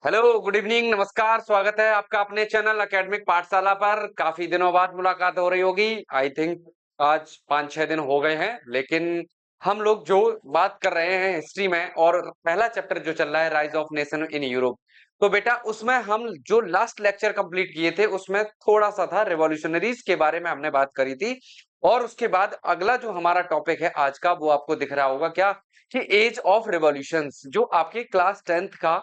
Hello, good evening, नमस्कार, स्वागत है आपका अपने चैनल एकेडमिक पाठशाला पर। काफी दिनों बाद मुलाकात हो रही होगी। आई थिंक आज 5-6 दिन हो गए हैं, लेकिन हम लोग जो बात कर रहे हैं हिस्ट्री में और पहला चैप्टर जो चल रहा है rise of nation in Europe, तो बेटा उसमें हम जो लास्ट लेक्चर कंप्लीट किए थे उसमें थोड़ा सा था रिवॉल्यूशनरीज के बारे में हमने बात करी थी। और उसके बाद अगला जो हमारा टॉपिक है आज का वो आपको दिख रहा होगा क्या, कि एज ऑफ रिवॉल्यूशंस, जो आपके क्लास 10th का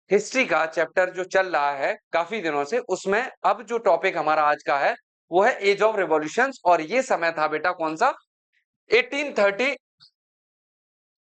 हिस्ट्री का चैप्टर जो चल रहा है काफी दिनों से, उसमें अब जो टॉपिक हमारा आज का है वो है एज ऑफ रिवॉल्यूशंस। और ये समय था बेटा कौन सा, 1830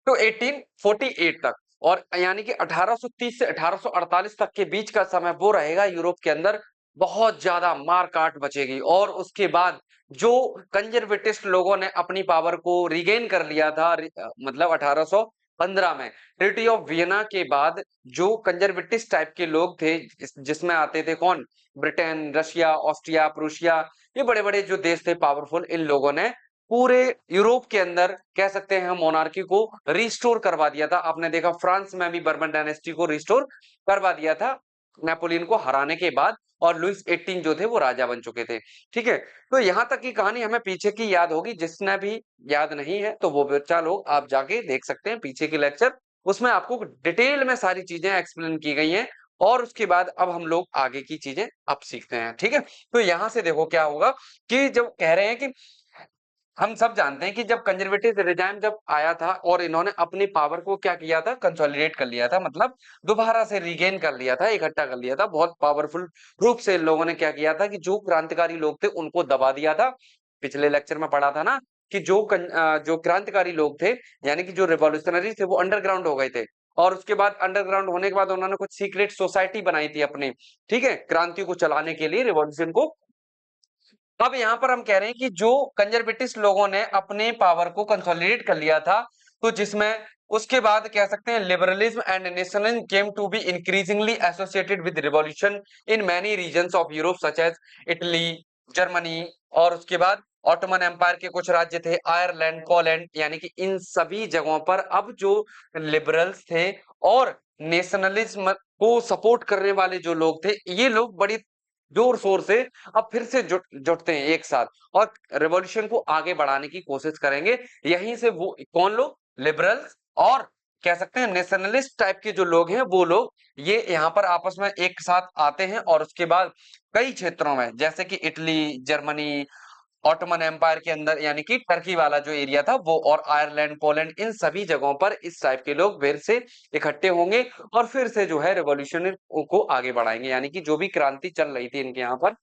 टू 1848 तक। और यानी कि 1830 से 1848 तक के बीच का समय वो रहेगा यूरोप के अंदर बहुत ज्यादा मार काट बचेगी। और उसके बाद जो कंजर्वेटिस्ट लोगों ने अपनी पावर को रिगेन कर लिया था, मतलब 1815 में ट्रीटी ऑफ वियना के बाद, जो कंजर्वेटिस्ट टाइप के लोग थे जिसमें आते थे कौन, ब्रिटेन, रशिया, ऑस्ट्रिया, प्रूशिया, ये बड़े बड़े जो देश थे पावरफुल, इन लोगों ने पूरे यूरोप के अंदर कह सकते हैं हम मोनार्की को रिस्टोर करवा दिया था। आपने देखा फ्रांस में भी बर्बन डायनेस्टी को रिस्टोर करवा दिया था नेपोलियन को हराने के बाद, और लुइस 18 जो थे वो राजा बन चुके थे। ठीक है, तो यहां तक की कहानी हमें पीछे की याद होगी। जिसने भी याद नहीं है तो वो बच्चा लोग आप जाके देख सकते हैं पीछे की लेक्चर, उसमें आपको डिटेल में सारी चीजें एक्सप्लेन की गई हैं। और उसके बाद अब हम लोग आगे की चीजें अब सीखते हैं। ठीक है, तो यहां से देखो क्या होगा, कि जब कह रहे हैं कि हम सब जानते हैं कि जब कंजर्वेटिव रिजाइम जब आया था और इन्होंने अपनी पावर को क्या किया था, कंसोलिडेट कर लिया था, मतलब दोबारा से रिगेन कर लिया था, इकट्ठा कर लिया था। बहुत पावरफुल रूप से इन लोगों ने क्या किया था कि जो क्रांतिकारी लोग थे उनको दबा दिया था। पिछले लेक्चर में पढ़ा था ना कि जो क्रांतिकारी लोग थे, यानी कि जो रिवॉल्यूशनरी थे, वो अंडरग्राउंड हो गए थे। और उसके बाद अंडरग्राउंड होने के बाद उन्होंने कुछ सीक्रेट सोसाइटी बनाई थी अपनी, ठीक है, क्रांति को चलाने के लिए, रिवॉल्यूशन को। अब यहाँ पर हम कह रहे हैं कि जो कंजर्वेटिस्ट लोगों ने अपने पावर को कंसोलिडेट कर लिया था, तो जिसमें उसके बाद कह सकते हैं liberalism and nationalism came to be increasingly associated with revolution in many regions of Europe such as Italy, Germany, और उसके बाद ऑटोमन एम्पायर के कुछ राज्य थे, आयरलैंड, पोलैंड, यानी कि इन सभी जगहों पर अब जो लिबरल्स थे और नेशनलिज्म को सपोर्ट करने वाले जो लोग थे, ये लोग बड़ी जोर शोर से अब फिर से जुटते हैं एक साथ और रिवॉल्यूशन को आगे बढ़ाने की कोशिश करेंगे। यहीं से वो कौन लोग, लिबरल्स और कह सकते हैं नेशनलिस्ट टाइप के जो लोग हैं, वो लोग ये यहाँ पर आपस में एक साथ आते हैं। और उसके बाद कई क्षेत्रों में जैसे कि इटली, जर्मनी, ऑटोमन एम्पायर के अंदर यानी कि टर्की वाला जो एरिया था वो, और आयरलैंड, पोलैंड, इन सभी जगहों पर इस टाइप के लोग फिर से इकट्ठे होंगे और फिर से जो है रिवॉल्यूशन को आगे बढ़ाएंगे। यानी कि जो भी क्रांति चल रही थी इनके यहाँ पर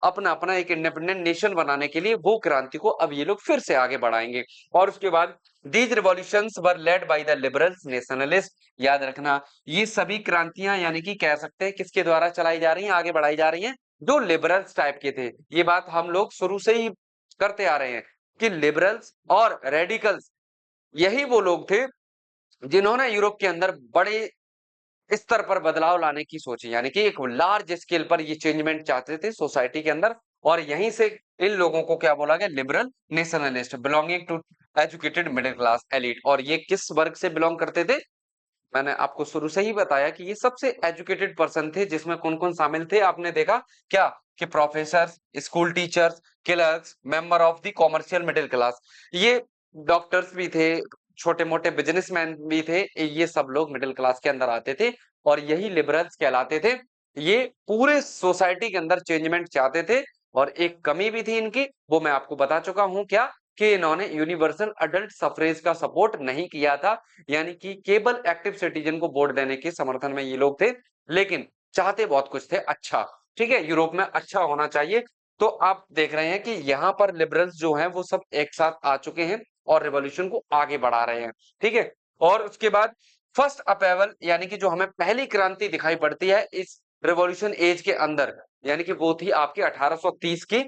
अपना अपना एक इंडिपेंडेंट नेशन बनाने के लिए, वो क्रांति को अब ये लोग फिर से आगे बढ़ाएंगे। और उसके बाद these revolutions were led by the liberals nationalist. याद रखना, ये सभी क्रांतियां यानी कि कह सकते हैं किसके द्वारा चलाई जा रही हैं, आगे बढ़ाई जा रही हैं, जो लिबरल्स टाइप के थे। ये बात हम लोग शुरू से ही करते आ रहे हैं कि लिबरल्स और रेडिकल्स यही वो लोग थे जिन्होंने यूरोप के अंदर बड़े स्तर पर बदलाव लाने की सोची, यानी कि एक लार्ज स्केल पर ये चेंजमेंट चाहते थे सोसाइटी के अंदर। और यहीं से इन लोगों को क्या बोला गया, liberal nationalist, belonging to educated middle class elite. और ये किस वर्ग से बिलोंग करते थे, मैंने आपको शुरू से ही बताया कि ये सबसे एजुकेटेड पर्सन थे। जिसमें कौन कौन शामिल थे आपने देखा क्या, कि professor, school teachers, clerks, member of the commercial middle class, ये डॉक्टर्स भी थे, छोटे मोटे बिजनेसमैन भी थे, ये सब लोग मिडिल क्लास के अंदर आते थे और यही लिबरल्स कहलाते थे। ये पूरे सोसाइटी के अंदर चेंजमेंट चाहते थे। और एक कमी भी थी इनकी, वो मैं आपको बता चुका हूं क्या, कि इन्होंने यूनिवर्सल अडल्ट सफरेज का सपोर्ट नहीं किया था। यानी कि केवल एक्टिव सिटीजन को वोट देने के समर्थन में ये लोग थे, लेकिन चाहते बहुत कुछ थे अच्छा। ठीक है, यूरोप में अच्छा होना चाहिए। तो आप देख रहे हैं कि यहाँ पर लिबरल्स जो हैं वो सब एक साथ आ चुके हैं और रिवॉल्यूशन को आगे बढ़ा रहे हैं। ठीक है, और उसके बाद फर्स्ट अपहेवल, यानी कि जो हमें पहली क्रांति दिखाई पड़ती है इस रिवॉल्यूशन एज के अंदर, यानी कि वो थी आपकी 1830 की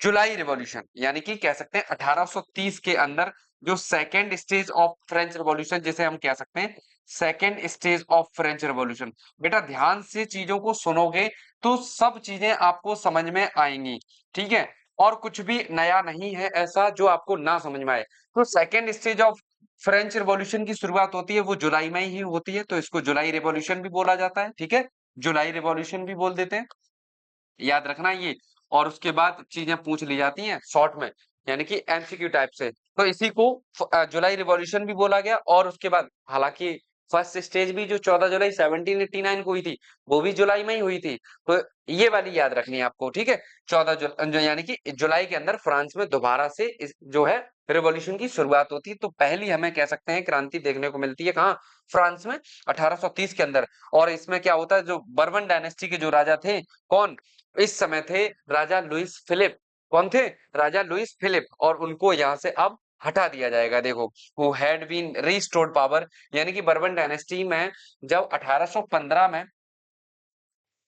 जुलाई रिवॉल्यूशन। यानी कि कह सकते हैं 1830 के अंदर जो second stage of French revolution, जिसे हम कह सकते हैं second stage of French revolution. बेटा ध्यान से चीजों को सुनोगे तो सब चीजें आपको समझ में आएंगी। ठीक है, और कुछ भी नया नहीं है ऐसा जो आपको ना समझ में आए। तो second stage of French revolution की शुरुआत होती है वो जुलाई में ही होती है, तो इसको जुलाई रिवॉल्यूशन भी बोला जाता है, ठीक है, जुलाई रिवॉल्यूशन भी बोल देते हैं, याद रखना ये। और उसके बाद चीजें पूछ ली जाती हैं शॉर्ट में, यानी कि एमसीक्यू टाइप से, तो इसी को जुलाई रिवॉल्यूशन भी बोला गया। और उसके बाद हालांकि फर्स्ट स्टेज भी जो 14 जुलाई 1789 को हुई थी वो भी जुलाई में ही हुई थी, तो ये वाली याद रखनी है आपको, ठीक है। 14 यानी कि जुलाई के अंदर फ्रांस में दोबारा से जो है रिवॉल्यूशन की शुरुआत होती है। तो पहली हमें कह सकते हैं क्रांति देखने को मिलती है कहाँ, फ्रांस में 1830 के अंदर। और इसमें क्या होता है, जो बर्बन डायनेस्टी के जो राजा थे, कौन इस समय थे, राजा लुइस फिलिप। कौन थे, राजा लुइस फिलिप, और उनको यहाँ से अब हटा दिया जाएगा। देखो, who had been restored power, यानी कि बर्बन डायनेस्टी में जब 1815 में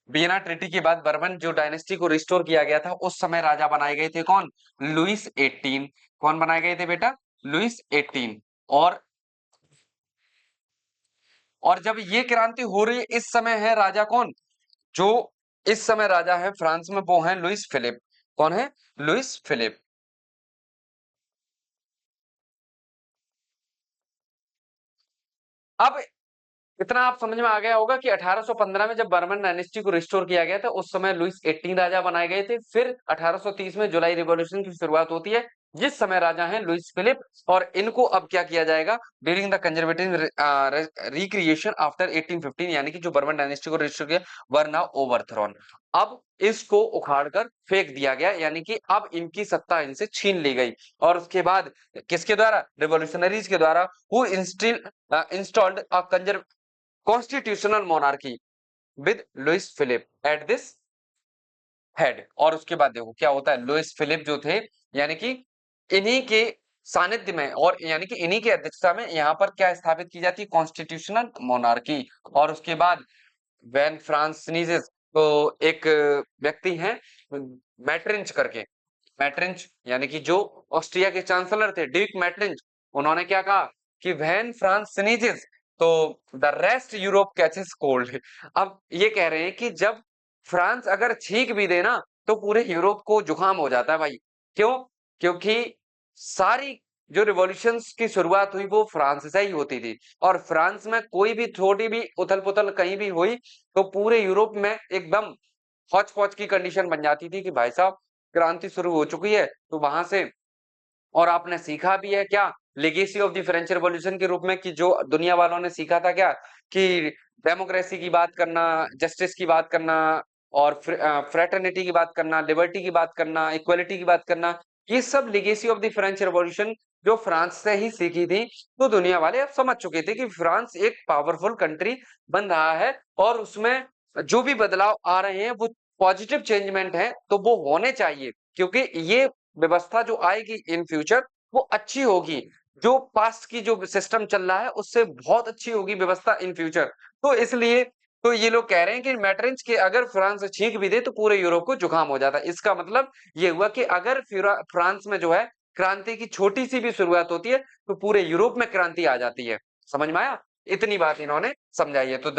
वियना ट्रीटी के बाद बर्बन जो डायनेस्टी को रिस्टोर किया गया था, उस समय राजा बनाए गए थे कौन, लुइस 18। कौन बनाए गए थे बेटा, लुइस 18। और जब ये क्रांति हो रही है, इस समय है राजा कौन, जो इस समय राजा है फ्रांस में, वो है लुइस फिलिप। कौन है, लुइस फिलिप। अब इतना आप समझ में आ गया होगा कि 1815 में जब बर्मन डायनेस्टी को रिस्टोर किया गया था, उस समय लुइस 18 राजा बनाए गए थे। फिर 1830 में जुलाई रिवॉल्यूशन की शुरुआत होती है, जिस समय राजा हैं लुइस फिलिप। और इनको अब क्या किया जाएगा, during the conservative recreation after 1815, यानी कि जो बर्मन डायनेस्टी को रिस्टोर किया, वर नाउ ओवरथ्रोन। अब इसको उखाड़कर फेंक दिया गया, यानी कि अब इनकी सत्ता इनसे छीन ली गई। और उसके बाद किसके द्वारा, रिवोल्यूशनरीज के द्वारा, who installed a constitutional monarchy with Louis Philippe at this head. और उसके बाद देखो क्या होता है, लुइस फिलिप जो थे, यानी कि इन्हीं के सानिध्य में, और यानी कि इन्हीं की अध्यक्षता में यहाँ पर क्या स्थापित की जाती है, कॉन्स्टिट्यूशनल मोनार्की। और उसके बाद वैन फ्रांस sneezes, तो एक व्यक्ति हैं मैट्रिंच करके, मैट्रिंच यानी कि जो ऑस्ट्रिया के चांसलर थे, ड्यूक मैट्रिंच, उन्होंने क्या कहा कि व्हेन फ्रांस sneezes तो the rest Europe catches cold. अब ये कह रहे हैं कि जब फ्रांस अगर छींक भी देना तो पूरे यूरोप को जुकाम हो जाता है भाई। क्यों, क्योंकि सारी जो रिवॉल्यूशंस की शुरुआत हुई वो फ्रांस से ही होती थी, और फ्रांस में कोई भी छोटी भी उथल पुथल कहीं भी हुई तो पूरे यूरोप में एकदम हौच पौच की कंडीशन बन जाती थी कि भाई साहब क्रांति शुरू हो चुकी है। तो वहां से, और आपने सीखा भी है क्या, legacy of the French revolution के रूप में, कि जो दुनिया वालों ने सीखा था क्या, कि डेमोक्रेसी की बात करना, जस्टिस की बात करना, और फ्रेटर्निटी की बात करना, लिबर्टी की बात करना, इक्वलिटी की बात करना, ये सब legacy of the French revolution जो फ्रांस से ही सीखी थी। तो दुनिया वाले अब समझ चुके थे कि फ्रांस एक पावरफुल कंट्री बन रहा है, और उसमें जो भी बदलाव आ रहे हैं वो पॉजिटिव चेंजमेंट है, तो वो होने चाहिए, क्योंकि ये व्यवस्था जो आएगी इन फ्यूचर वो अच्छी होगी। जो पास्ट की जो सिस्टम चल रहा है उससे बहुत अच्छी होगी व्यवस्था इन फ्यूचर। तो इसलिए तो ये लोग कह रहे हैं कि मैट्रिंच के अगर फ्रांस छींक भी दे तो पूरे यूरोप को जुकाम हो जाता है। इसका मतलब ये हुआ कि अगर फ्रांस में जो है क्रांति की छोटी सी भी शुरुआत होती है तो पूरे यूरोप में क्रांति आ जाती है। समझ में आया, इतनी बात इन्होंने समझाई है। तो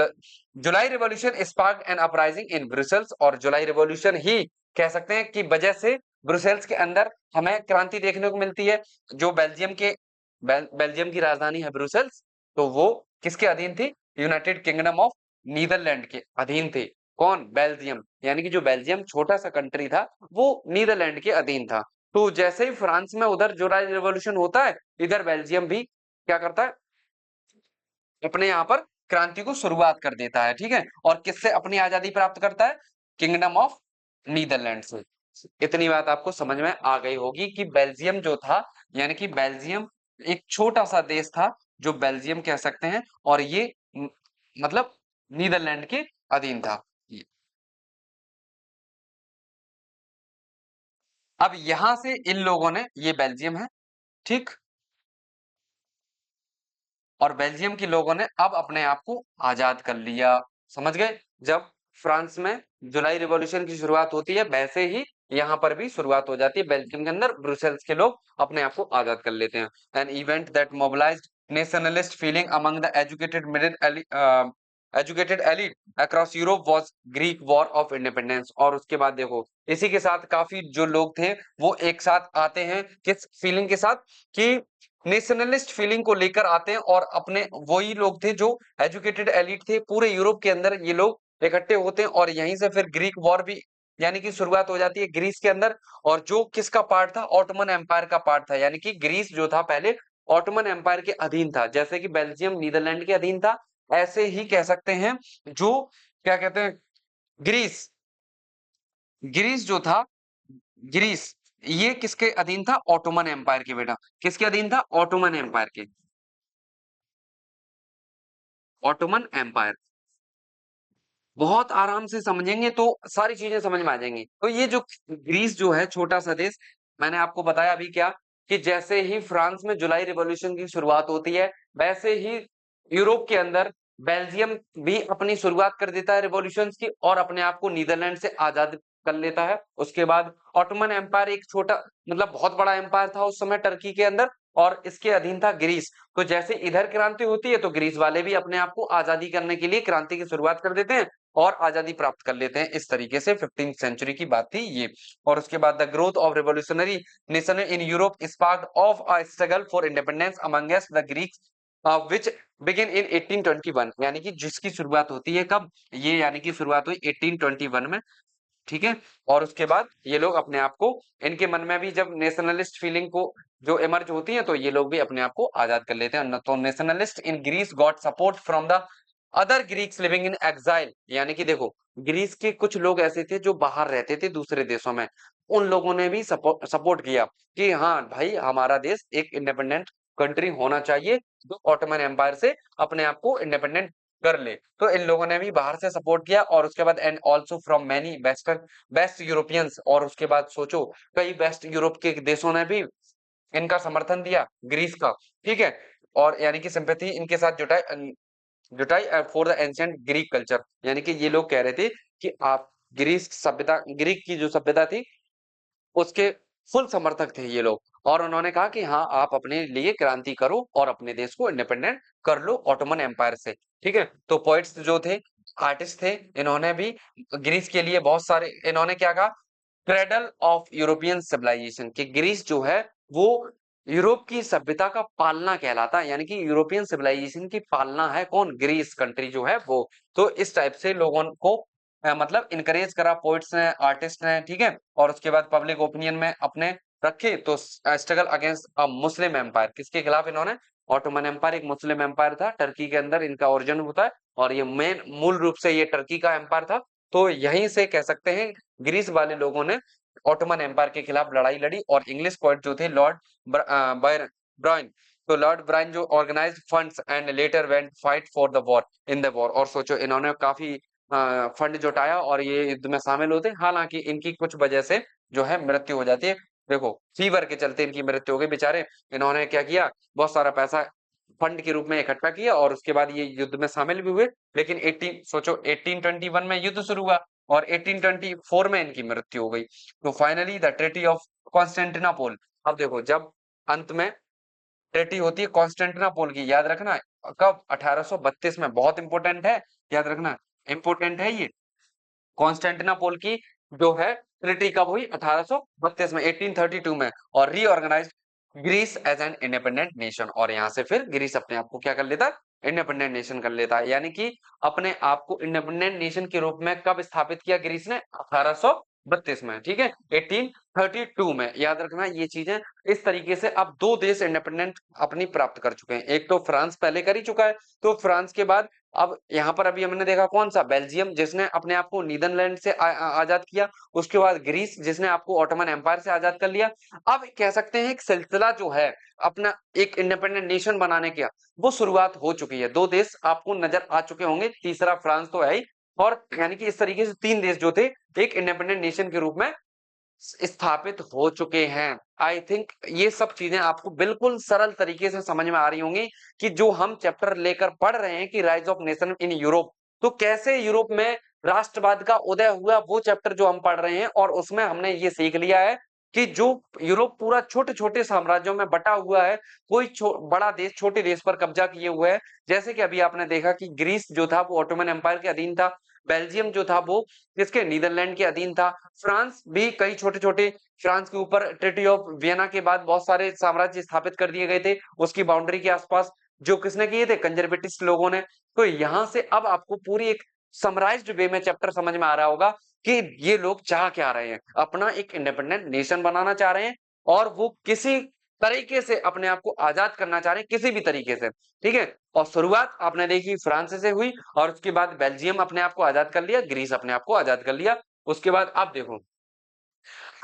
July revolution sparked an uprising in Brussels, और जुलाई रिवॉल्यूशन ही कह सकते हैं कि वजह से ब्रुसेल्स के अंदर हमें क्रांति देखने को मिलती है। जो बेल्जियम की राजधानी है ब्रुसेल्स, तो वो किसके अधीन थी, यूनाइटेड किंगडम ऑफ नीदरलैंड के अधीन थे। कौन, बेल्जियम, यानी कि जो बेल्जियम छोटा सा कंट्री था वो नीदरलैंड के अधीन था। तो जैसे ही फ्रांस में उधर जुलाई रिवॉल्यूशन होता है, इधर बेल्जियम भी क्या करता है, अपने यहाँ पर क्रांति को शुरुआत कर देता है, ठीक है। और किससे अपनी आजादी प्राप्त करता है, किंगडम ऑफ नीदरलैंड से। इतनी बात आपको समझ में आ गई होगी कि बेल्जियम जो था, यानी कि बेल्जियम एक छोटा सा देश था जो बेल्जियम कह सकते हैं, और ये मतलब नीदरलैंड के अधीन था। अब यहां से इन लोगों ने, ये बेल्जियम है, ठीक, और बेल्जियम के लोगों ने अब अपने आप को आजाद कर लिया। समझ गए, जब फ्रांस में जुलाई रिवॉल्यूशन की शुरुआत होती है वैसे ही यहाँ पर भी शुरुआत हो जाती है, बेल्जियम के अंदर ब्रुसेल्स के लोग अपने आप को आजाद कर लेते हैं। An event that mobilised nationalist feeling among the educated elite across Europe was Greek war of independence. और उसके बाद देखो इसी के साथ काफी जो लोग थे वो एक साथ आते हैं, किस फीलिंग के साथ, कि नेशनलिस्ट फीलिंग को लेकर आते हैं और अपने वही लोग थे जो एजुकेटेड एलिट थे पूरे यूरोप के अंदर, ये लोग इकट्ठे होते हैं और यहीं से फिर ग्रीक वॉर भी यानी कि शुरुआत हो जाती है ग्रीस के अंदर। और जो किसका पार्ट था, ऑटोमन एम्पायर का पार्ट था, यानी कि ग्रीस जो था पहले ऑटोमन एम्पायर के अधीन था, जैसे कि बेल्जियम नीदरलैंड के अधीन था, ऐसे ही कह सकते हैं जो क्या कहते हैं ग्रीस, ग्रीस जो था, ग्रीस ये किसके अधीन था, ऑटोमन एम्पायर के बेटा, किसके अधीन था, ऑटोमन एम्पायर के, ऑटोमन एम्पायर। बहुत आराम से समझेंगे तो सारी चीजें समझ में आ जाएंगी। तो ये जो ग्रीस जो है छोटा सा देश, मैंने आपको बताया अभी क्या, कि जैसे ही फ्रांस में जुलाई रिवॉल्यूशन की शुरुआत होती है, वैसे ही यूरोप के अंदर बेल्जियम भी अपनी शुरुआत कर देता है रिवॉल्यूशंस की और अपने आप को नीदरलैंड से आजाद कर लेता है। उसके बाद ऑटोमन एम्पायर एक छोटा मतलब बहुत बड़ा एम्पायर था उस समय टर्की के अंदर, और इसके अधीन था ग्रीस। तो जैसे इधर क्रांति होती है तो ग्रीस वाले भी अपने आप को आजादी करने के लिए क्रांति की शुरुआत कर देते हैं और आजादी प्राप्त कर लेते हैं। इस तरीके से 15th सेंचुरी की बात थी ये। और उसके बाद the growth of revolutionary nation in Europe sparked of a struggle for independence amongst the Greeks which begin in 1821, यानी कि जिसकी शुरुआत होती है कब, ये यानी कि शुरुआत हुई 1821 में, ठीक है। और उसके बाद ये लोग अपने आप को, इनके मन में भी जब नेशनलिस्ट फीलिंग को जो इमर्ज होती है तो ये लोग भी अपने आप को आजाद कर लेते हैं। तो nationalist in Greece got support from the other Greeks living in exile, यानी कि देखो ग्रीस के कुछ लोग ऐसे थे जो बाहर रहते थे दूसरे देशों में, उन लोगों ने भी सपोर्ट किया कि हाँ भाई हमारा देश एक इंडिपेंडेंट कंट्री होना चाहिए जो ऑटोमन एम्पायर से अपने आप को इंडिपेंडेंट कर ले। तो इन लोगों ने भी बाहर से सपोर्ट किया। और उसके बाद and also from many western best Europeans, और उसके बाद सोचो कई वेस्ट यूरोप के देशों ने भी इनका समर्थन दिया ग्रीस का, ठीक है। और यानी कि सिंपैथी इनके साथ जुटाई जुटाई for the ancient Greek culture, यानी कि ये लोग कह रहे थे कि आप ग्रीस सभ्यता, ग्रीक की जो सभ्यता थी उसके फुल समर्थक थे ये लोग। और उन्होंने कहा कि हाँ आप अपने लिए क्रांति करो और अपने देश को इंडिपेंडेंट कर लो ऑटोमन एम्पायर से, ठीक है। तो पोइट्स जो थे, आर्टिस्ट थे, इन्होंने भी ग्रीस के लिए बहुत सारे, इन्होंने क्या कहा, क्रेडल ऑफ यूरोपियन सिविलाइजेशन, कि ग्रीस जो है वो यूरोप की सभ्यता का पालना कहलाता है, यानी कि यूरोपियन सिविलाइजेशन की पालना है कौन, ग्रीस कंट्री जो है वो। तो इस टाइप से लोगों को मतलब इनकरेज करा पोइट्स ने, आर्टिस्ट ने, ठीक है। और उसके बाद पब्लिक ओपिनियन में अपने रखे। तो struggle against a Muslim empire, किसके खिलाफ इन्होंने, ऑटोमन एम्पायर एक मुस्लिम एम्पायर था, टर्की के अंदर इनका ओरिजिन होता है और ये मेन मूल रूप से ये टर्की का एम्पायर था। तो यहीं से कह सकते हैं ग्रीस वाले लोगों ने ऑटोमन एम्पायर के खिलाफ लड़ाई लड़ी। और इंग्लिश पोएट जो थे लॉर्ड ब्रायन, तो लॉर्ड ब्रायन जो organised funds and later went fight for the war in the war. और सोचो इन्होंने काफी फंड जुटाया और ये युद्ध में शामिल होते हैं, हालांकि इनकी कुछ वजह से जो है मृत्यु हो जाती है। देखो फीवर के चलते इनकी मृत्यु हो गई बेचारे। इन्होंने क्या किया, बहुत सारा पैसा फंड के रूप में इकट्ठा किया और उसके बाद ये युद्ध में शामिल भी हुए। लेकिन 18 सोचो 1821 में युद्ध शुरू हुआ और 1824 में इनकी मृत्यु हो गई। तो finally the treaty of Constantinople, अब देखो जब अंत में ट्रीटी होती है कॉन्स्टेंटिनोपल की, याद रखना कब, 1832 में, बहुत इंपॉर्टेंट है, याद रखना इंपॉर्टेंट है ये। कॉन्स्टेंटिनोपल की जो है ट्रीटी कब हुई, 1832 में, 1832 में। और reorganise Greece as an independent nation, और यहां से फिर ग्रीस अपने आप को क्या कर लेता है, इंडिपेंडेंट नेशन कर लेता है। यानी कि अपने आप को इंडिपेंडेंट नेशन के रूप में कब स्थापित किया ग्रीस ने, 1832 में, ठीक है, 1832 में। याद रखना ये चीजें। इस तरीके से अब दो देश इंडिपेंडेंट अपनी प्राप्त कर चुके हैं, एक तो फ्रांस पहले कर ही चुका है, तो फ्रांस के बाद अब यहाँ पर अभी हमने देखा कौन सा, बेल्जियम जिसने अपने आप को नीदरलैंड से आजाद किया, उसके बाद ग्रीस जिसने आपको ऑटोमन एम्पायर से आजाद कर लिया। अब कह सकते हैं एक सिलसिला जो है अपना एक इंडिपेंडेंट नेशन बनाने का, वो शुरुआत हो चुकी है। दो देश आपको नजर आ चुके होंगे, तीसरा फ्रांस तो है ही। और यानी कि इस तरीके से तीन देश जो थे एक इंडिपेंडेंट नेशन के रूप में स्थापित हो चुके हैं। आई थिंक ये सब चीजें आपको बिल्कुल सरल तरीके से समझ में आ रही होंगी कि जो हम चैप्टर लेकर पढ़ रहे हैं कि rise of nation in Europe, तो कैसे यूरोप में राष्ट्रवाद का उदय हुआ, वो चैप्टर जो हम पढ़ रहे हैं। और उसमें हमने ये सीख लिया है कि जो यूरोप पूरा छोटे छोटे साम्राज्यों में बटा हुआ है, कोई बड़ा देश छोटे देश पर कब्जा किए हुए है। जैसे कि अभी आपने देखा कि ग्रीस जो था वो ऑटोमन एम्पायर के अधीन था, बेल्जियम जो था वो किसके नीदरलैंड के अधीन था। फ्रांस भी कई छोटे-छोटे फ्रांस के ऊपर ट्रीटी ऑफ वियना के बाद बहुत सारे साम्राज्य स्थापित कर दिए गए थे, उसकी बाउंड्री के आसपास, जो किसने किए थे? कंजर्वेटिस्ट लोगों ने। तो यहाँ से अब आपको पूरी एक समराइज्ड वे में चैप्टर समझ में आ रहा होगा कि ये लोग चाह क्या रहे हैं। अपना एक इंडिपेंडेंट नेशन बनाना चाह रहे हैं और वो किसी तरीके से अपने आप को आजाद करना चाह रहे हैं, किसी भी तरीके से, ठीक है? और शुरुआत आपने देखी फ्रांस से हुई और उसके बाद बेल्जियम अपने आप को आजाद कर लिया, ग्रीस अपने आप को आजाद कर लिया। उसके बाद आप देखो,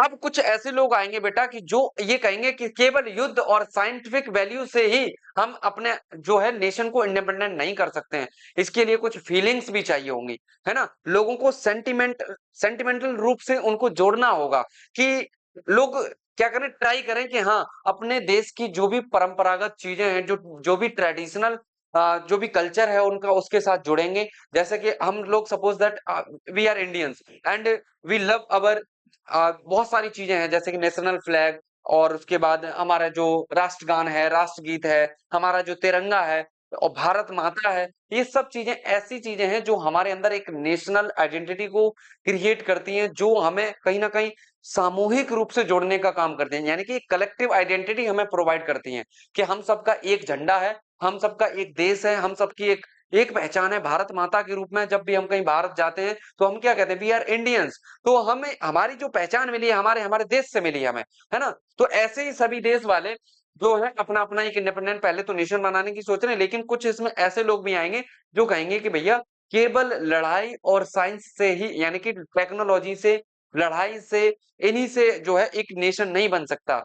अब कुछ ऐसे लोग आएँगे बेटा कि जो ये कहेंगे कि केवल युद्ध और साइंटिफिक वैल्यू से ही हम अपने जो है नेशन को इंडिपेंडेंट नहीं कर सकते हैं। इसके लिए कुछ फीलिंग्स भी चाहिए होंगी, है ना? लोगों को सेंटिमेंटल रूप से उनको जोड़ना होगा कि लोग क्या करें, ट्राई करें कि हाँ, अपने देश की जो भी परंपरागत चीज़ें हैं, जो भी ट्रेडिशनल जो भी कल्चर है उनका, उसके साथ जुड़ेंगे। जैसे कि हम लोग suppose that we are Indians and we love our बहुत सारी चीजें हैं जैसे कि नेशनल फ्लैग और उसके बाद हमारा जो राष्ट्रगान है, राष्ट्रगीत है, हमारा जो तिरंगा है और भारत माता है, ये सब चीजें ऐसी चीजें हैं जो हमारे अंदर एक नेशनल आइडेंटिटी को क्रिएट करती हैं, जो हमें कहीं ना कहीं सामूहिक रूप से जोड़ने का काम करते हैं, यानी कि कलेक्टिव आइडेंटिटी हमें प्रोवाइड करती हैं कि हम सबका एक झंडा है, हम सबका एक देश है, हम सबकी एक एक पहचान है भारत माता के रूप में। जब भी हम कहीं भारत जाते हैं तो हम क्या कहते हैं, वी आर इंडियंस। तो हमें हमारी जो पहचान मिली है हमारे हमारे देश से मिली है हमें, है ना? तो ऐसे ही सभी देश वाले जो है अपना-अपना एक इंडिपेंडेंट पहले तो नेशन बनाने की सोच रहे हैं, लेकिन कुछ इसमें ऐसे लोग भी आएँगे जो कहेंगे कि भैया केवल लड़ाई और साइंस से ही, यानी कि टेक्नोलॉजी से, लड़ाई से, इन्हीं से जो है एक नेशन नहीं बन सकता।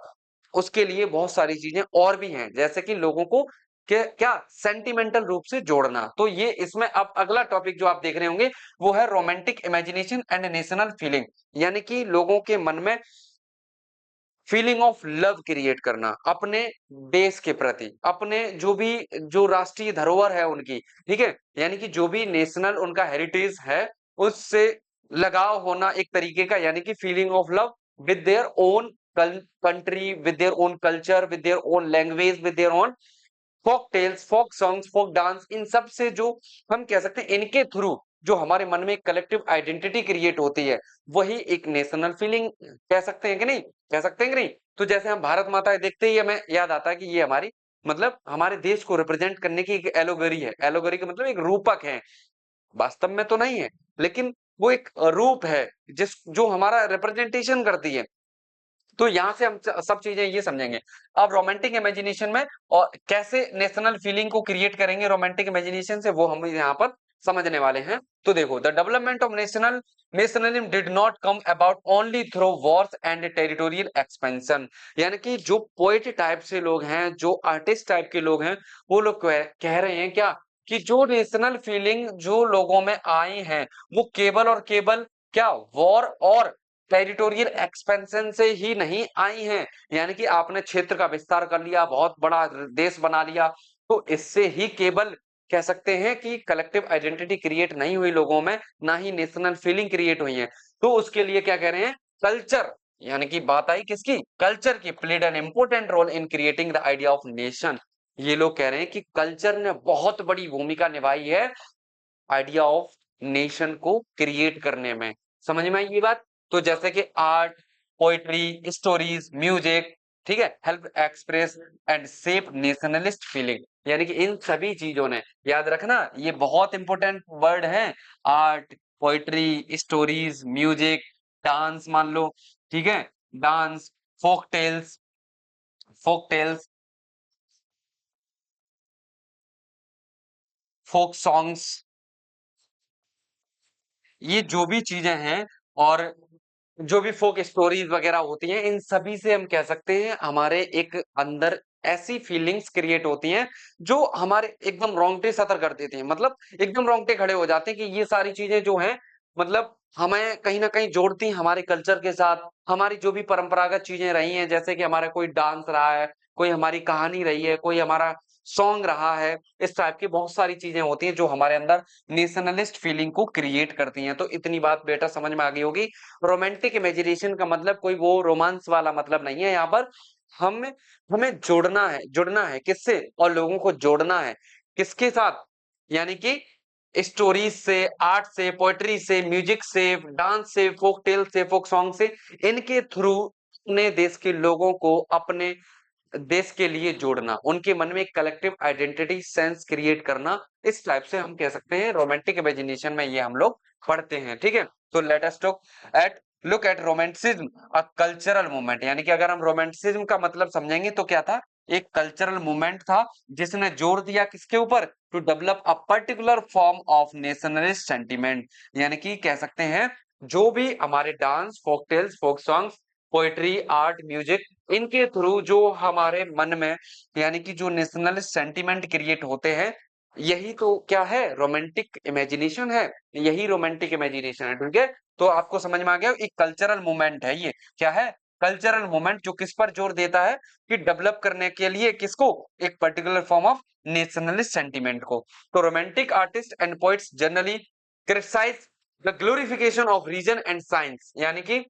उसके लिए बहुत सारी चीज़ें और भी हैं, जैसे कि लोगों को क्या सेंटिमेंटल रूप से जोड़ना। तो ये इसमें अब अगला टॉपिक जो आप देख रहे होंगे वो है romantic imagination and national feeling, यानी कि लोगों के मन में फीलिंग ऑफ लव क्रिएट करना अपने देश के प्रति, अपने जो राष्ट्रीय धरोहर है उनकी, ठीक है? यानी कि जो भी नेशनल उनका हेरिटेज है, उससे लगाव होना एक तरीके का, यानी कि feeling of love with their own country, with their own culture, with their own language, with their own folk tales, folk songs, folk dance, इन सब से जो हम कह सकते हैं इनके थ्रू जो हमारे मन में एक कलेक्टिव आइडेंटिटी क्रिएट होती है, वही एक नेशनल फीलिंग कह सकते हैं कि नहीं? कह सकते हैं कि नहीं? तो जैसे हम भारत माता देखते ही हमें याद आता है कि ये हमारी मतलब हमारे देश को रिप्रेजेंट करने की एक एलोगरी है। एलोगरी का मतलब एक रूपक है। वास्तव में तो नहीं है, लेकिन वो एक रूप है जो हमारा रिप्रेजेंटेशन करती है। तो यहाँ से हम सब चीजें ये समझेंगे। अब रोमांटिक इमेजिनेशन में और कैसे नेशनल फीलिंग को क्रिएट करेंगे रोमांटिक इमेजिनेशन से, वो हम यहाँ पर समझने वाले हैं। तो देखो, the development of nationalism did not come about only through Wars and territorial expansion, यानी कि जो पोएट टाइप से लोग हैं, जो आर्टिस्ट टाइप के लोग हैं, वो लोग कह रहे हैं क्या कि जो नेशनल फीलिंग जो लोगों में आई है, वो केवल और केवल क्या वॉर और टेरिटोरियल एक्सपेंशन से ही नहीं आई हैं, यानी कि आपने क्षेत्र का विस्तार कर लिया, बहुत बड़ा देश बना लिया, तो इससे ही केवल कह सकते हैं कि कलेक्टिव आइडेंटिटी क्रिएट नहीं हुई लोगों में, ना ही नेशनल फीलिंग क्रिएट हुई है। तो उसके लिए क्या कह रहे हैं, कल्चर, यानी कि बात आई किसकी, कल्चर की, played an important role in creating the idea of nation. ये लोग कह रहे हैं कि कल्चर ने बहुत बड़ी भूमिका निभाई है आइडिया ऑफ नेशन को क्रिएट करने में। समझ में आई ये बात? तो जैसे कि आर्ट, पोएट्री, स्टोरीज, म्यूजिक, ठीक है, help express and shape nationalist feeling, यानी कि इन सभी चीजों ने, याद रखना ये बहुत इंपॉर्टेंट वर्ड है, art, poetry, stories, music, dance मान लो, ठीक है, dance, folk tales, folk tales, folk songs, ये जो भी चीजें हैं और जो भी फोक स्टोरीज वगैरह होती हैं, इन सभी से हम कह सकते हैं हमारे एक अंदर ऐसी फीलिंग्स क्रिएट होती हैं जो हमारे एकदम रोंगटे सतर कर देती हैं, मतलब एकदम रोंगटे खड़े हो जाते हैं कि ये सारी चीजें जो हैं मतलब हमें कहीं ना कहीं जोड़ती हैं हमारे कल्चर के साथ, हमारी जो भी परंपरागत चीजें रही हैं, जैसे कि हमारा कोई डांस रहा है, कोई हमारी कहानी रही है, कोई हमारा सॉन्ग रहा है, इस टाइप की बहुत सारी चीजें होती हैं जो हमारे अंदर नेशनलिस्ट फीलिंग को क्रिएट करती हैं। तो इतनी बात बेटा समझ में आ गई होगी। रोमांटिक इमेजिनेशन का मतलब कोई वो रोमांस वाला मतलब नहीं है, यहाँ पर हमें हमें जुड़ना है किससे, और लोगों को जोड़ना है किसके साथ, यानी कि स्टोरीज से, आर्ट से, पोएट्री से, म्यूजिक से, डांस से, फोक टेल से, फोक सॉन्ग से, इनके थ्रू अपने देश के लोगों को अपने देश के लिए जोड़ना, उनके मन में एक कलेक्टिव आइडेंटिटी सेंस क्रिएट करना, इस टाइप से हम कह सकते हैं रोमांटिक इमेजिनेशन में ये हम लोग पढ़ते हैं। ठीक है, तो let us at look at romanticism a cultural movement, यानी कि अगर हम रोमांटिसिज्म का मतलब समझेंगे तो क्या था, एक कल्चरल मूवमेंट था जिसने जोर दिया किसके ऊपर, to develop a particular form of nationalist sentiment, यानी कि कह सकते हैं जो भी हमारे dance, folk tales, folk songs, poetry, art, music, इनके थ्रू जो हमारे मन में यानी कि जो नेशनल सेंटिमेंट क्रिएट होते हैं, यही तो क्या है, रोमांटिक इमेजिनेशन है, यही रोमांटिक इमेजिनेशन है। ठीक है, तो आपको समझ में आ गया, एक कल्चरल मूवमेंट है ये, क्या है, कल्चरल मूवमेंट, जो किस पर जोर देता है कि डेवलप करने के लिए किसको, एक particular form of nationalist sentiment को। तो romantic artist and poets generally criticise the glorification of reason and science, यानी कि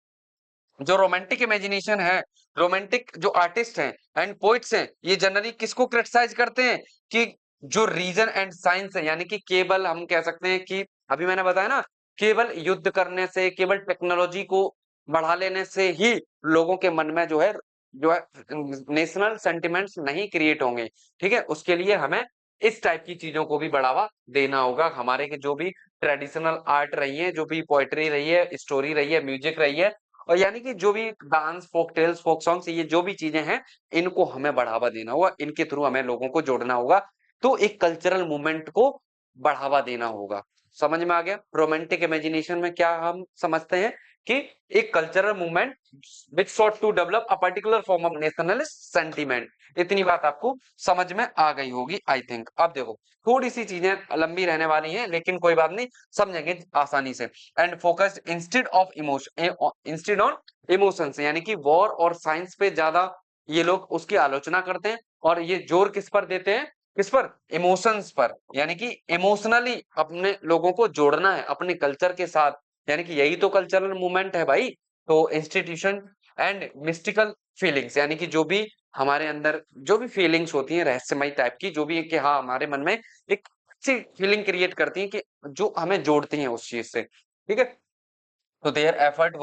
जो रोमांटिक इमेजिनेशन है, रोमांटिक जो आर्टिस्ट हैं एंड पोइट्स हैं, ये जनरली किसको क्रिटिसाइज करते हैं कि जो रीजन एंड साइंस है, यानी कि केवल हम कह सकते हैं कि अभी मैंने बताया ना, केवल युद्ध करने से, केवल टेक्नोलॉजी को बढ़ा लेने से ही लोगों के मन में जो है नेशनल सेंटिमेंट्स नहीं क्रिएट होंगे। ठीक है, उसके लिए हमें इस टाइप की चीजों को भी बढ़ावा देना होगा। हमारे के जो भी ट्रेडिशनल आर्ट रही है, जो भी पोएट्री रही है, स्टोरी रही है, म्यूजिक रही है, और यानी कि जो भी dance, folk tales, folk songs, ये जो भी चीजें हैं, इनको हमें बढ़ावा देना होगा, इनके थ्रू हमें लोगों को जोड़ना होगा, तो एक कल्चरल मूवमेंट को बढ़ावा देना होगा। समझ में आ गया, रोमांटिक इमेजिनेशन में क्या हम समझते हैं कि एक cultural movement which sought to develop a particular form of nationalist sentiment. इतनी बात आपको समझ में आ गई होगी आई थिंक। अब देखो, थोड़ी सी चीजें लंबी रहने वाली हैं, लेकिन कोई बात नहीं, समझेंगे आसानी से। And focus instead on emotions, यानी कि वॉर और साइंस पे ज्यादा ये लोग उसकी आलोचना करते हैं, और ये जोर किस पर देते हैं, किस पर, इमोशंस पर, यानी कि इमोशनली अपने लोगों को जोड़ना है अपने कल्चर के साथ, यानी कि यही तो कल्चरल मूवमेंट है भाई। तो इंस्टीट्यूशन एंड मिस्टिकल फीलिंग्स, यानी कि जो भी हमारे अंदर जो भी फीलिंग्स होती हैं रहस्यमय टाइप की, जो भी है कि हाँ हमारे मन में एक अच्छी फीलिंग क्रिएट करती है कि जो हमें जोड़ती हैं उस चीज से। ठीक है, तो their effort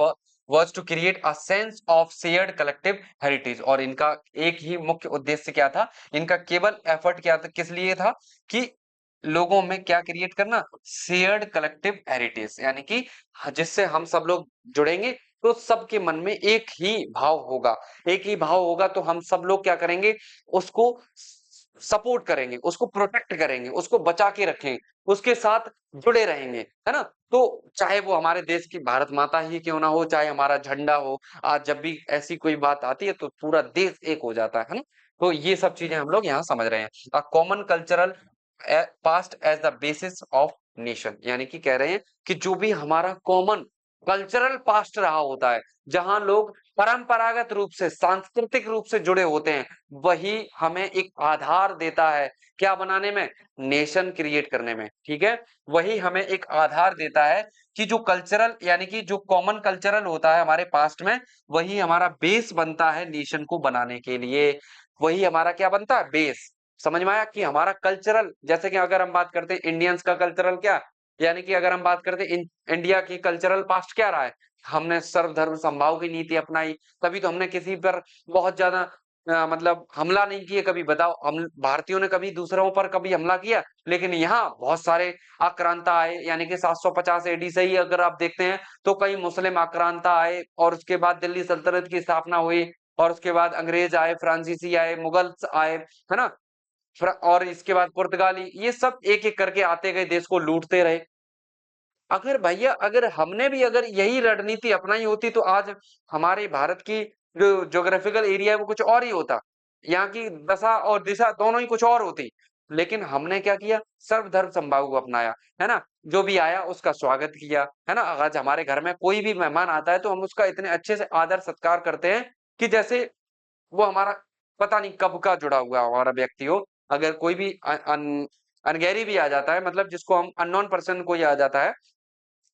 was to create a sense of shared collective heritage, और इनका एक ही मुख्य उद्देश्य क्या था, इनका केवल एफर्ट क्या था, किस लिए था, कि लोगों में क्या क्रिएट करना, शेयर्ड कलेक्टिव हेरिटेज, यानी कि जिससे हम सब लोग जुड़ेंगे तो सबके मन में एक ही भाव होगा, एक ही भाव होगा, तो हम सब लोग क्या करेंगे, उसको सपोर्ट करेंगे, उसको प्रोटेक्ट करेंगे, उसको बचा के रखेंगे, उसके साथ जुड़े रहेंगे, है ना। तो चाहे वो हमारे देश की भारत माता ही क्यों ना हो, चाहे हमारा झंडा हो, आज जब भी ऐसी कोई बात आती है तो पूरा देश एक हो जाता है ना। तो ये सब चीजें हम लोग यहाँ समझ रहे हैं। A common cultural past as the basis of nation, यानी कि कह रहे हैं कि जो भी हमारा कॉमन कल्चरल पास्ट रहा होता है, जहां लोग परंपरागत रूप से, सांस्कृतिक रूप से जुड़े होते हैं, वही हमें एक आधार देता है क्या बनाने में, नेशन क्रिएट करने में। ठीक है, वही हमें एक आधार देता है कि जो कल्चरल यानी कि जो कॉमन कल्चरल होता है हमारे पास्ट में, वही हमारा बेस बनता है नेशन को बनाने के लिए, वही हमारा क्या बनता है, बेस। समझ में आया कि हमारा कल्चरल, जैसे कि अगर हम बात करते हैं इंडियंस का कल्चरल क्या, यानी कि अगर हम बात करते हैं इंडिया की कल्चरल पास्ट क्या रहा है, हमने सर्वधर्म समभाव की नीति अपनाई, तभी तो हमने किसी पर बहुत ज्यादा मतलब हमला नहीं किए कभी। बताओ, हम भारतीयों ने कभी दूसरों पर कभी हमला किया, लेकिन यहाँ बहुत सारे आक्रांता आए, यानी कि 750 एडी से ही अगर आप देखते हैं तो कई मुस्लिम आक्रांता आए, और उसके बाद दिल्ली सल्तनत की स्थापना हुई, और उसके बाद अंग्रेज आए, फ्रांसीसी आए, मुगल्स आए, है ना, और इसके बाद पुर्तगाली, ये सब एक एक करके आते गए, देश को लूटते रहे। अगर भैया, अगर हमने भी अगर यही रणनीति अपनाई होती तो आज हमारे भारत की जो ज्योग्राफिकल एरिया है वो कुछ और ही होता, यहाँ की दशा और दिशा दोनों ही कुछ और होती। लेकिन हमने क्या किया, सर्वधर्म समभाव को अपनाया, है ना, जो भी आया उसका स्वागत किया, है ना। आज हमारे घर में कोई भी मेहमान आता है तो हम उसका इतने अच्छे से आदर सत्कार करते हैं कि जैसे वो हमारा पता नहीं कब का जुड़ा हुआ हमारा व्यक्ति हो। अगर कोई भी अनगैरी भी आ जाता है, मतलब जिसको हम अननोन पर्सन कोई आ जाता है,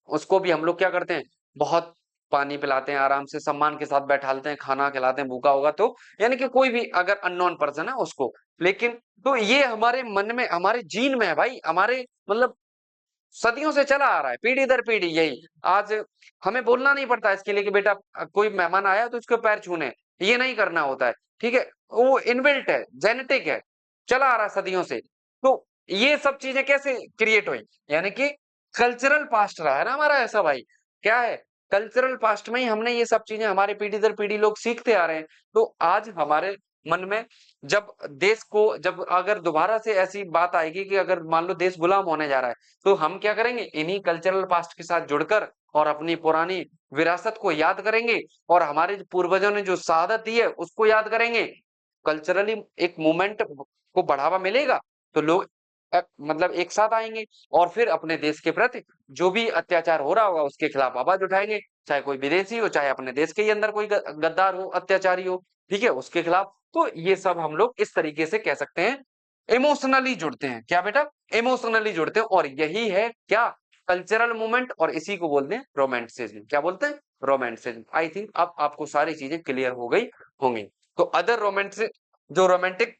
उसको भी हम लोग क्या करते हैं, बहुत पानी पिलाते हैं, आराम से सम्मान के साथ बैठालते हैं, खाना खिलाते हैं, भूखा होगा तो, यानी कि कोई भी अगर अननोन पर्सन है उसको। लेकिन तो ये हमारे मन में, हमारे जीन में है भाई, हमारे मतलब सदियों से चला आ रहा है, पीढ़ी दर पीढ़ी यही। आज हमें बोलना नहीं पड़ता इसके लिए कि बेटा कोई मेहमान आया तो उसके पैर छूने, ये नहीं करना होता है, ठीक है? वो इनबिल्ट है, जेनेटिक है, चला आ रहा है सदियों से। तो ये सब चीज़ें कैसे क्रिएट हुई? यानी कि कल्चरल पास्ट रहा है ना हमारा ऐसा भाई। क्या है? कल्चरल पास्ट में ही हमने ये सब चीज़ें हमारे पीढ़ी दर पीढ़ी लोग सीखते आ रहे हैं। तो आज हमारे मन में जब देश को जब अगर दोबारा से ऐसी बात आएगी कि अगर मान लो देश गुलाम होने जा रहा है, तो हम क्या करेंगे? इन्हीं कल्चरल पास्ट के साथ जुड़कर और अपनी पुरानी विरासत को याद करेंगे और हमारे जो पूर्वजों ने जो शहादत दी है, उसको याद करेंगे। कल्चरली एक मूवमेंट को बढ़ावा मिलेगा, तो लोग मतलब एक साथ आएँगे और फिर अपने देश के प्रति जो भी अत्याचार हो रहा होगा, उसके खिलाफ आवाज़ उठाएँगे। चाहे कोई विदेशी हो, चाहे अपने देश के ही अंदर कोई गद्दार हो, अत्याचारी हो, ठीक है? उसके खिलाफ। तो ये सब हम लोग इस तरीके से कह सकते हैं इमोशनली जुड़ते हैं। क्या बेटा? इमोशनली जुड़ते हैं और यही है क्या? कल्चरल मूवमेंट और इसी को बोलते हैं रोमांटिसिज्म। क्या बोलते हैं? रोमांटिसिज्म। आई थिंक अब आपको सारी चीज़ें क्लियर हो गई होंगी। तो अदर जो रोमांटिक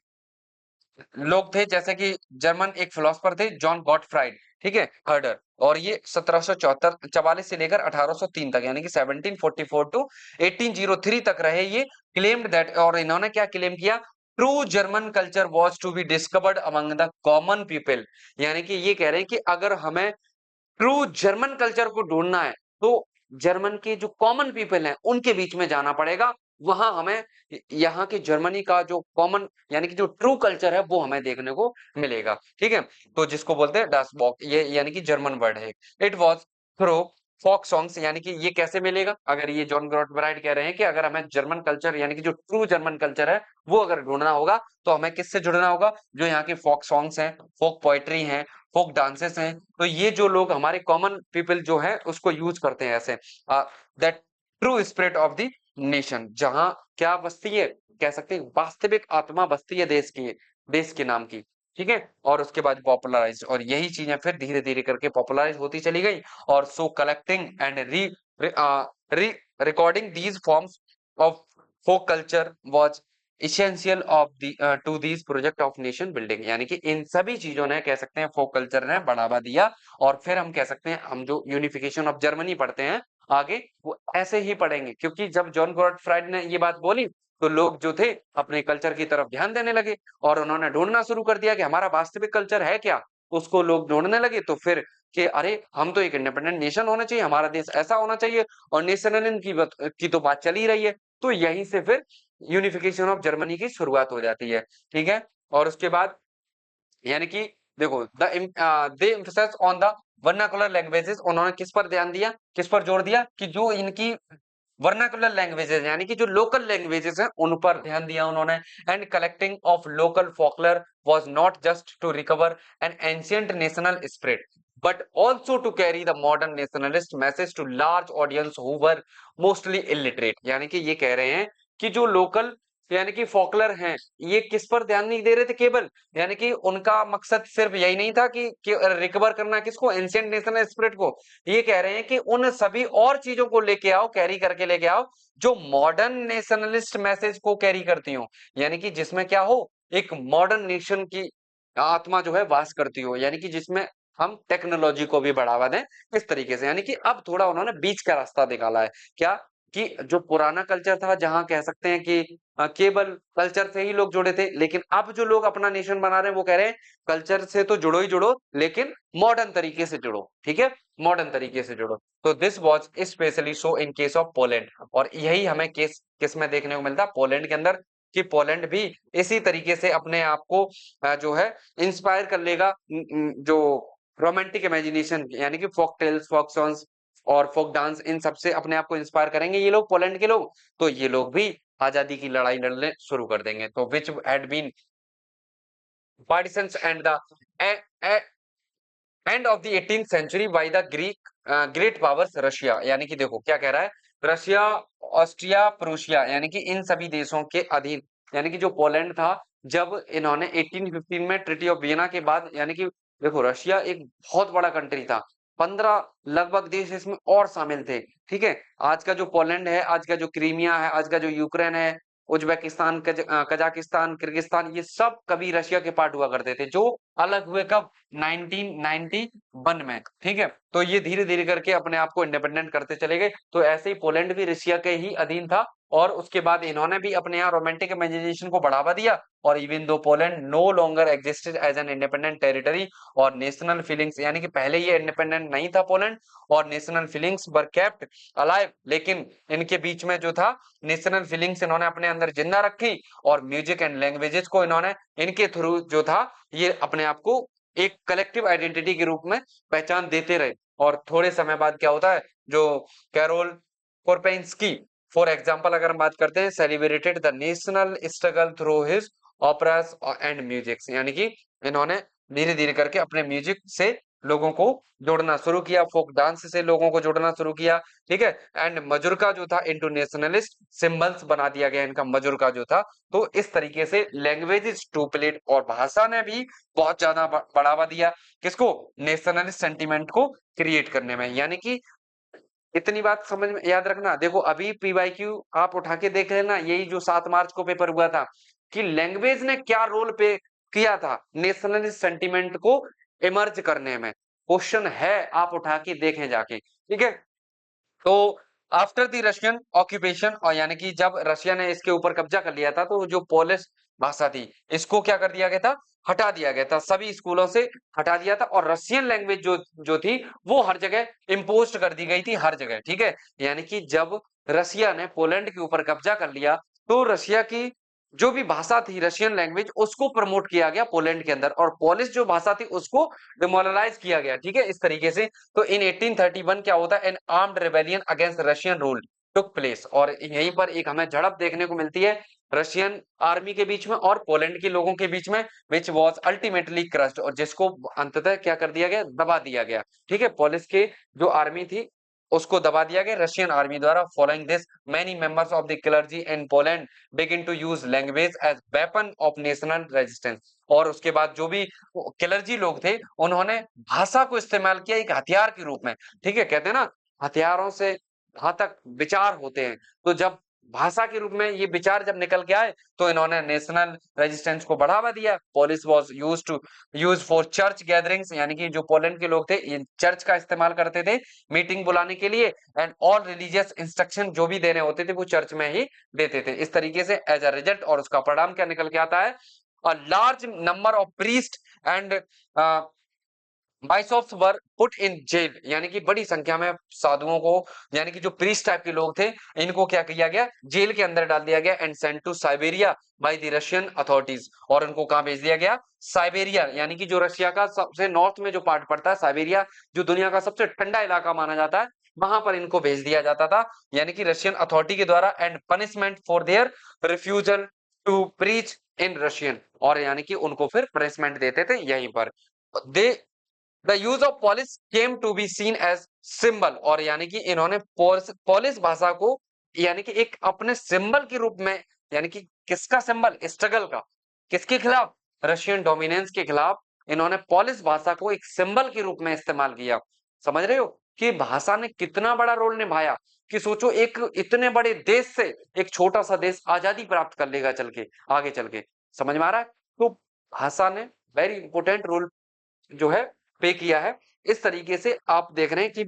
लोग थे जैसे कि जर्मन एक फिलोसोफर थे जॉन गॉटफ्राइड, ठीक है? हर्डर और ये 1774 44 से लेकर 1803 तक यानी कि 1744 टू 1803 तक रहे ये क्लेम्ड दैट और इन्होंने क्या क्लेम किया? True German culture was to be discovered among the common people यानी कि ये कह रहे हैं कि अगर हमें ट्रू जर्मन कल्चर को ढूँढना है, तो जर्मन के जो कॉमन पीपल हैं, उनके बीच में जाना पड़ेगा। वहाँ हमें यहाँ की जर्मनी का जो कॉमन यानी कि जो ट्रू कल्चर है, वो हमें देखने को मिलेगा। ठीक है? तो जिसको बोलते हैं डास बॉक ये यानी कि जर्मन वर्ड है। It was through folk songs यानी कि ये कैसे मिलेगा? अगर ये जॉन गॉटब्राइट कह रहे हैं कि अगर हमें जर्मन कल्चर यानी कि जो ट्रू जर्मन कल्चर है, वो अगर ढूँढना होगा, तो हमें किससे जुड़ना होगा? जो यहाँ के फ़ोक सॉन्ग्स हैं, फ़ोक पोएट्री हैं, फ़ोक डांसेस हैं, तो ये जो लोग हमारे कॉमन पीपल जो हैं उसको यूज़ करते हैं ऐसे that true spirit of the nation जहाँ क्या बसती है कह सकते हैं वास्तविक आत्मा बसती है देश के नाम की, ठीक है? और उसके बाद पॉपुलराइज़ और यही चीज़ें फिर धीरे-धीरे करके पॉपुलराइज़ होती चली गई और सो collecting and re re recording these forms of folk culture was essential of to these project of nation building यानी कि इन सभी चीजों ने कह सकते हैं फोक कल्चर ने बढ़ावा दिया और फिर हम कह सकते हैं हम जो यूनिफिकेशन ऑफ जर्मनी पढ़ते हैं आगे वो ऐसे ही पढ़ेंगे क्योंकि जब जॉन गॉटफ्राइड ने ये बात बोली तो लोग जो थे अपने कल्चर की तरफ ध्यान देने लगे और उन्होंने ढूंढना शुरू कर दिया कि हमारा वास्तविक कल्चर है क्या उसको लोग ढूंढने लगे तो फिर कि अरे हम तो एक इंडिपेंडेंट नेशन होना चाहिए हमारा देश ऐसा होना चाहिए और नेशनलिज्म की तो बात चल ही रही है तो यहीं से फिर यूनिफिकेशन ऑफ जर्मनी की शुरुआत हो जाती है, ठीक है? और उसके बाद यानी कि देखो they emphasise on the vernacular languages उन्होंने किस पर ध्यान दिया? किस पर जोर दिया? कि जो इनकी वर्नाकुलर लैंग्वेजेस यानी कि जो लोकल लैंग्वेजेस हैं उन पर ध्यान दिया उन्होंने and collecting of local folklore was not just to recover an ancient national spirit but also to carry the modern nationalist message to large audience who were mostly illiterate यानी कि ये कह रहे हैं कि जो लोकल यानी कि फॉकलर हैं ये किस पर ध्यान नहीं दे रहे थे केवल यानी कि उनका मकसद सिर्फ यही नहीं था कि रिकवर करना किसको एंशिएंट नेशनल स्पिरिट को ये कह रहे हैं कि उन सभी और चीजों को लेके आओ कैरी करके लेके आओ जो मॉडर्न नेशनलिस्ट मैसेज को कैरी करती हो यानी कि जिसमें क्या हो एक मॉडर्न नेशन की आत्मा जो है वास करती हो यानी कि जिसमें हम टेक्नोलॉजी को भी बढ़ावा दें इस तरीके से यानी कि अब थोड़ा उन्होंने बीच का रास्ता निकाला है क्या कि जो पुराना कल्चर था जहां कह सकते हैं कि केवल कल्चर से ही लोग जुड़े थे लेकिन अब जो लोग अपना नेशन बना रहे हैं वो कह रहे हैं कल्चर से तो जुड़ो ही जुड़ो लेकिन मॉडर्न तरीके से जुड़ो ठीक है मॉडर्न तरीके से जुड़ो तो this was specially so in case of Poland और यही हमें केस किस में देखने को मिलता है पोलैंड के अंदर कि पोलैंड भी इसी तरीके से अपने आप को जो है इंस्पायर कर लेगा जो रोमांटिक इमेजिनेशन यानी कि फोक टेल्स फोक सॉन्ग्स और फोक डांस इन सब से अपने आप को इंस्पायर करेंगे ये लोग पोलैंड के लोग तो ये लोग भी आजादी की लड़ाई लड़ने शुरू कर देंगे तो which had been partisans and the e- e- end of the 18th century by the great powers Russia यानी कि देखो क्या कह रहा है रशिया ऑस्ट्रिया प्रूशिया यानी कि इन सभी देशों के अधीन यानी कि जो पोलैंड था जब इन्होंने 1815 में ट्रीटी ऑफ वियना के बाद यानी कि देखो रशिया एक बहुत बड़ा कंट्री था 15 लगभग देश इसमें और शामिल थे ठीक है आज का जो पोलैंड है आज का जो क्रीमिया है आज का जो यूक्रेन है उज्बेकिस्तान, कजाकिस्तान, किर्गिस्तान, ये सब कभी रशिया के पार्ट हुआ करते थे, जो अलग हुए कब? 1991 में, ठीक है। तो ये धीरे धीरे करके अपने आप को इंडिपेंडेंट करते चले गए। तो ऐसे ही पोलैंड भी रशिया के ही अधीन था, और उसके बाद इन्होंने भी अपने यहाँ रोमांटिक इमेजिनेशन को बढ़ावा दिया, और even though Poland no longer existed as an independent territory, और नेशनल फीलिंग्स, यानी कि पहले ये इंडिपेंडेंट नहीं था पोलैंड, और national feelings were kept alive, लेकिन इनके बीच में जो था नेशनल फीलिंग्स इन्होंने अपने अंदर जिंदा रखी, और म्यूजिक एंड लैंग्वेजेस को इन्होंने इनके थ्रू जो था ये अपने आप को एक कलेक्टिव आइडेंटिटी के रूप में पहचान देते रहे। और थोड़े समय बाद क्या होता है, जो कैरोल कोरपेंस्की फॉर एग्जाम्पल अगर हम बात करते हैं, celebrated the national struggle through his operas and music, यानी कि इन्होंने धीरे धीरे करके अपने म्यूजिक से लोगों को जोड़ना शुरू किया, फोक डांस से लोगों को जोड़ना शुरू किया, ठीक है। एंड मजूरका जो था इंटू नेशनलिस्ट सिंबल्स बना दिया गया इनका, मजूरका जो था। तो इस तरीके से लैंग्वेज टू प्लेट, और भाषा ने भी बहुत ज्यादा बढ़ावा दिया किसको? नेशनलिस्ट सेंटिमेंट को क्रिएट करने में। यानी कि इतनी बात समझ में याद रखना, देखो अभी पीवाईक्यू आप उठा के देख लेना, यही जो 7 मार्च को पेपर हुआ था, कि लैंग्वेज ने क्या रोल पे किया था नेशनलिस्ट सेंटिमेंट को इमर्ज करने में। क्वेश्चन है, आप उठा के देखें जाके, ठीक है। तो आफ्टर द रशियन ऑक्यूपेशन, और यानी कि जब रशिया ने इसके ऊपर कब्जा कर लिया था, तो जो पोलिश भाषा थी इसको क्या कर दिया गया था? हटा दिया गया था, सभी स्कूलों से हटा दिया था, और रशियन लैंग्वेज जो जो थी वो हर जगह इम्पोज कर दी गई थी, हर जगह, ठीक है। यानी कि जब रशिया ने पोलैंड के ऊपर कब्जा कर लिया, तो रशिया की जो भी भाषा थी रशियन लैंग्वेज, उसको प्रमोट किया गया पोलैंड के अंदर, और पोलिश जो भाषा थी उसको डिमोरलाइज किया गया, ठीक है, इस तरीके से। तो इन 1831 क्या होता है? N armed rebellion against Russian rule took place, और यहीं पर एक हमें झड़प देखने को मिलती है रशियन आर्मी के बीच में और पोलैंड के लोगों के बीच में, विच वॉज अल्टीमेटली क्रश्ड, और जिसको अंततः क्या कर दिया गया? दबा दिया गया, ठीक है। पोलिस के जो आर्मी थी उसको दबा दिया गया रशियन आर्मी द्वारा। Following this many members of the clergy in Poland begin to use language as weapon of national resistance, और उसके बाद जो भी क्लर्जी लोग थे उन्होंने भाषा को इस्तेमाल किया एक हथियार के रूप में, ठीक है। कहते हैं ना, हथियारों से घातक विचार होते हैं, तो जब भाषा के रूप में ये विचार जब निकल के आए, तो इन्होंने नेशनल रेजिस्टेंस को बढ़ावा दिया। Police was use for church gatherings, यानी कि जो पोलैंड के लोग थे ये चर्च का इस्तेमाल करते थे मीटिंग बुलाने के लिए, एंड ऑल रिलीजियस इंस्ट्रक्शन जो भी देने होते थे वो चर्च में ही देते थे, इस तरीके से। एज अ रिजल्ट, और उसका परिणाम क्या निकल के आता है? A large number of priest and bishops were put in jail, यानी कि बड़ी संख्या में साधुओं को, यानी कि जो प्रीस्ट टाइप के लोग थे, इनको क्या किया गया? जेल के अंदर डाल दिया गया, and sent to Siberia by the Russian authorities, और उनको कहां भेज दिया गया? साइबेरिया, यानी कि जो रशिया का सबसे नॉर्थ में जो पार्ट पड़ता है, साइबेरिया जो दुनिया का सबसे ठंडा इलाका माना जाता है, वहां पर इनको भेज दिया जाता था, यानी कि रशियन अथॉरिटी के द्वारा, and punishment for their refusal to preach in Russian, और यानी कि उनको फिर पनिशमेंट देते थे यहीं पर। They the use of polish came to be seen as symbol, और यानी कि इन्होंने पॉलिश भाषा को यानी कि एक अपने सिंबल के रूप में, यानी कि किसका सिंबल? स्ट्रगल का, किसके खिलाफ? रशियन डोमिनेंस के खिलाफ इन्होंने पॉलिश भाषा को एक सिंबल के रूप में इस्तेमाल किया। समझ रहे हो कि भाषा ने कितना बड़ा रोल निभाया? कि सोचो एक इतने बड़े देश से एक छोटा सा देश आजादी प्राप्त कर लेगा चल के, आगे चल के। समझ में आ रहा है? तो भाषा ने वेरी इंपॉर्टेंट रोल जो है पे किया है। इस तरीके से आप देख रहे हैं कि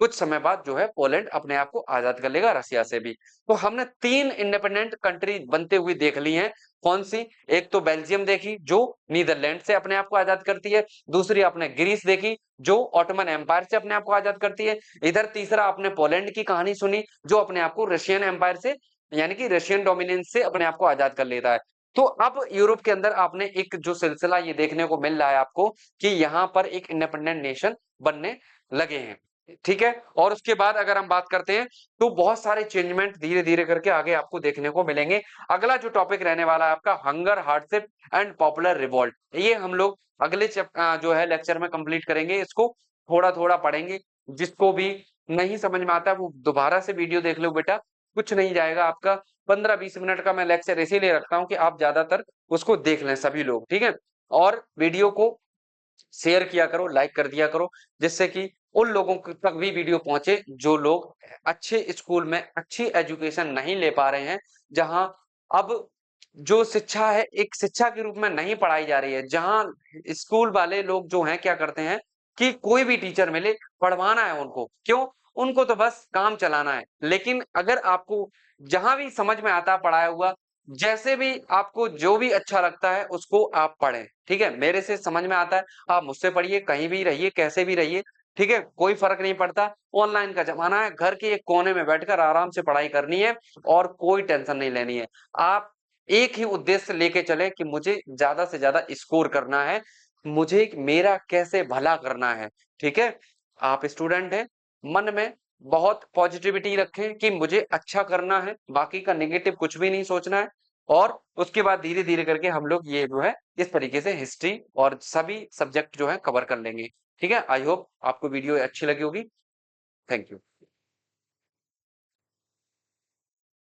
कुछ समय बाद जो है पोलैंड अपने आप को आजाद कर लेगा रशिया से भी। तो हमने 3 इंडिपेंडेंट कंट्री बनते हुए देख ली हैं। कौन सी? एक तो बेल्जियम देखी जो नीदरलैंड से अपने आप को आजाद करती है, दूसरी आपने ग्रीस देखी जो ऑटोमन एम्पायर से अपने आप को आजाद करती है, इधर तीसरा आपने पोलैंड की कहानी सुनी जो अपने आप को रशियन एम्पायर से, यानी कि रशियन डोमिनेंस से अपने आप को आजाद कर लेता है। तो अब यूरोप के अंदर आपने एक जो सिलसिला ये देखने को मिल रहा है आपको कि यहाँ पर एक इंडिपेंडेंट नेशन बनने लगे हैं, ठीक है। और उसके बाद अगर हम बात करते हैं तो बहुत सारे चेंजमेंट धीरे धीरे करके आगे आपको देखने को मिलेंगे। अगला जो टॉपिक रहने वाला है आपका hunger, hardship and popular revolt, ये हम लोग अगले जो है लेक्चर में कंप्लीट करेंगे। इसको थोड़ा थोड़ा पढ़ेंगे, जिसको भी नहीं समझ में आता वो दोबारा से वीडियो देख लो बेटा, कुछ नहीं जाएगा आपका। 15-20 मिनट का मैं लेक्चर इसीलिए रखता हूँ कि आप ज्यादातर उसको देख लें सभी लोग, ठीक है। और वीडियो को शेयर किया करो, लाइक कर दिया करो, जिससे कि उन लोगों तक भी वीडियो पहुंचे जो लोग अच्छे स्कूल में अच्छी एजुकेशन नहीं ले पा रहे हैं, जहां अब जो शिक्षा है, एक शिक्षा के रूप में नहीं पढ़ाई जा रही है, जहाँ स्कूल वाले लोग जो हैं क्या करते हैं कि कोई भी टीचर मिले, पढ़वाना है उनको। क्यों? उनको तो बस काम चलाना है। लेकिन अगर आपको जहाँ भी समझ में आता है पढ़ाया हुआ, जैसे भी आपको जो भी अच्छा लगता है उसको आप पढ़ें, ठीक है? मेरे से समझ में आता है, आप मुझसे पढ़िए, कहीं भी रहिए, कैसे भी रहिए, ठीक है? कोई फ़र्क नहीं पड़ता। ऑनलाइन का ज़माना है, घर के एक कोने में बैठकर आराम से पढ़ाई करनी है और कोई टेंशन नहीं लेनी है। आप एक ही उद्देश्य लेके चलें कि मुझे ज़्यादा से ज़्यादा स्कोर करना है, मुझे मेरा कैसे भला करना है, ठीक है? आप स्टूडेंट हैं, मन में बहुत पॉजिटिविटी रखें कि मुझे अच्छा करना है, बाकी का नेगेटिव कुछ भी नहीं सोचना है और उसके बाद धीरे-धीरे करके हम लोग ये जो है, इस तरीके से हिस्ट्री और सभी सब्जेक्ट जो है कवर कर लेंगे, ठीक है? आई होप आपको वीडियो अच्छी लगी होगी। Thank you.